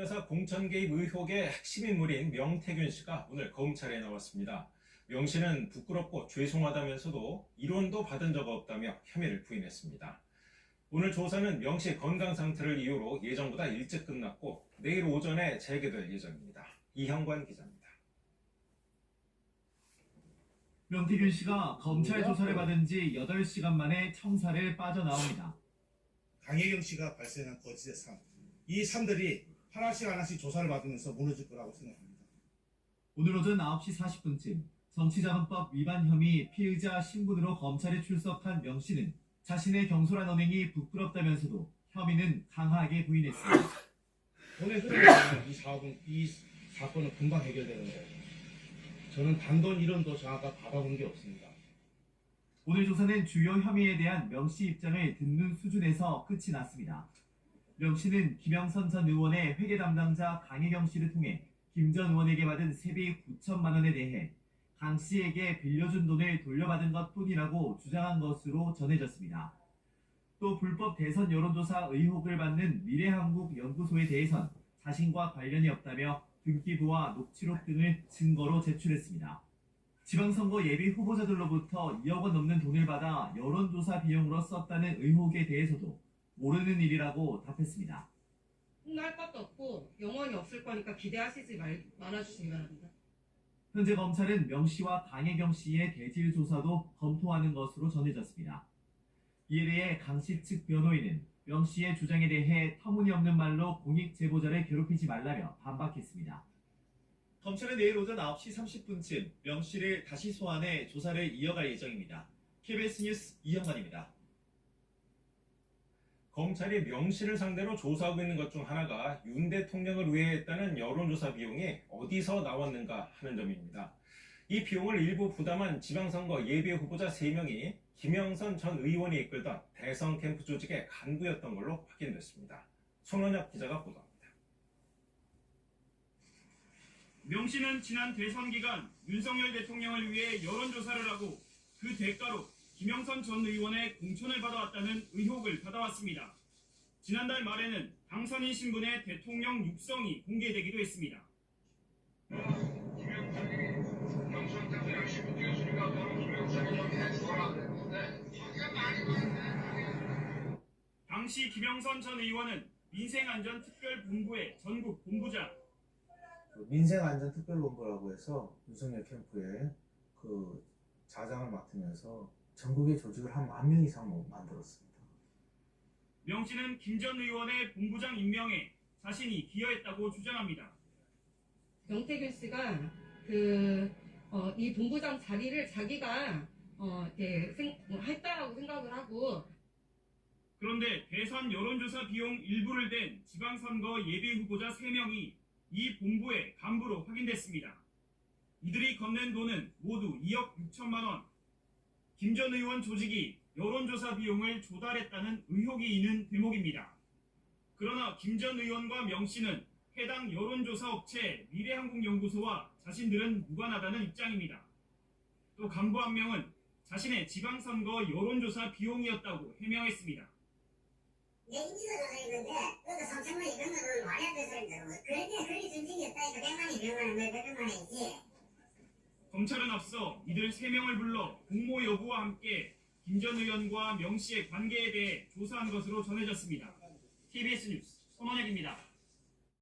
여사 공천 개입 의혹의 핵심 인물인 명태균 씨가 오늘 검찰에 나왔습니다. 명 씨는 부끄럽고 죄송하다면서도 이론도 받은 적 없다며 혐의를 부인했습니다. 오늘 조사는 명 씨 건강 상태를 이유로 예정보다 일찍 끝났고 내일 오전에 재개될 예정입니다. 이형관 기자입니다. 명태균 씨가 검찰 조사를 받은 지 8시간 만에 청사를 빠져나옵니다. 강혜경 씨가 발생한 거짓의 삶, 이 삶들이 하나씩 조사를 받으면서 무너질 거라고 생각합니다. 오늘 오전 9시 40분쯤 정치자금법 위반 혐의 피의자 신분으로 검찰에 출석한 명 씨는 자신의 경솔한 언행이 부끄럽다면서도 혐의는 강하게 부인했습니다. 돈의 흐름이 이 사건은 금방 해결되는 거예요. 저는 단돈 1원도 장아가 받아본 게 없습니다. 오늘 조사는 주요 혐의에 대한 명 씨 입장을 듣는 수준에서 끝이 났습니다. 명 씨는 김영선 전 의원의 회계 담당자 강혜경 씨를 통해 김 전 의원에게 받은 세비 9천만 원에 대해 강 씨에게 빌려준 돈을 돌려받은 것뿐이라고 주장한 것으로 전해졌습니다. 또 불법 대선 여론조사 의혹을 받는 미래한국연구소에 대해선 자신과 관련이 없다며 등기부와 녹취록 등을 증거로 제출했습니다. 지방선거 예비 후보자들로부터 2억 원 넘는 돈을 받아 여론조사 비용으로 썼다는 의혹에 대해서도 모르는 일이라고 답했습니다. 혼날 것도 없고 영원히 없을 거니까 기대하시지 말아주시기 바랍니다. 현재 검찰은 명 씨와 강혜경 씨의 대질 조사도 검토하는 것으로 전해졌습니다. 이에 대해 강 씨 측 변호인은 명 씨의 주장에 대해 터무니없는 말로 공익 제보자를 괴롭히지 말라며 반박했습니다. 검찰은 내일 오전 9시 30분쯤 명 씨를 다시 소환해 조사를 이어갈 예정입니다. KBS 뉴스 이형관입니다. 검찰이 명 씨를 상대로 조사하고 있는 것 중 하나가 윤 대통령을 의뢰했다는 여론조사 비용이 어디서 나왔는가 하는 점입니다. 이 비용을 일부 부담한 지방선거 예비후보자 3명이 김영선 전 의원이 이끌던 대선 캠프 조직의 간부였던 걸로 확인됐습니다. 손원혁 기자가 보도합니다. 명 씨는 지난 대선 기간 윤석열 대통령을 위해 여론조사를 하고 그 대가로 김영선 전 의원의 공천을 받아왔다는 의혹을 받아왔습니다. 지난달 말에는 당선인 신분의 대통령 육성이 공개되기도 했습니다. 당시 김영선 전 의원은 민생안전특별본부의 전국 본부장, 민생안전특별본부라고 해서 윤석열 캠프에 그 자장을 맡으면서 전국의 조직을 한 10,000명 이상 만들었습니다. 명 씨는 김 전 의원의 본부장 임명에 자신이 기여했다고 주장합니다. 명태균 씨가 이 본부장 자리를 자기가 했다라고 생각을 하고, 그런데 대선 여론조사 비용 일부를 댄 지방선거 예비후보자 3명이 이 본부의 간부로 확인됐습니다. 이들이 건넨 돈은 모두 2억 6천만 원. 김 전 의원 조직이 여론조사 비용을 조달했다는 의혹이 있는 대목입니다. 그러나 김 전 의원과 명 씨는 해당 여론조사 업체 미래한국연구소와 자신들은 무관하다는 입장입니다. 또 간부 한 명은 자신의 지방선거 여론조사 비용이었다고 해명했습니다. 내 인지도조사 있는데 그것도 3천만 원 이런 거는 말이 안 되는 소리인데 그게 정책이었다니까 100만 원, 200만 원, 몇 백만 원이지. 검찰은 앞서 이들 3명을 불러 공모 여부와 함께 김 전 의원과 명 씨의 관계에 대해 조사한 것으로 전해졌습니다. KBS 뉴스 손원혁입니다.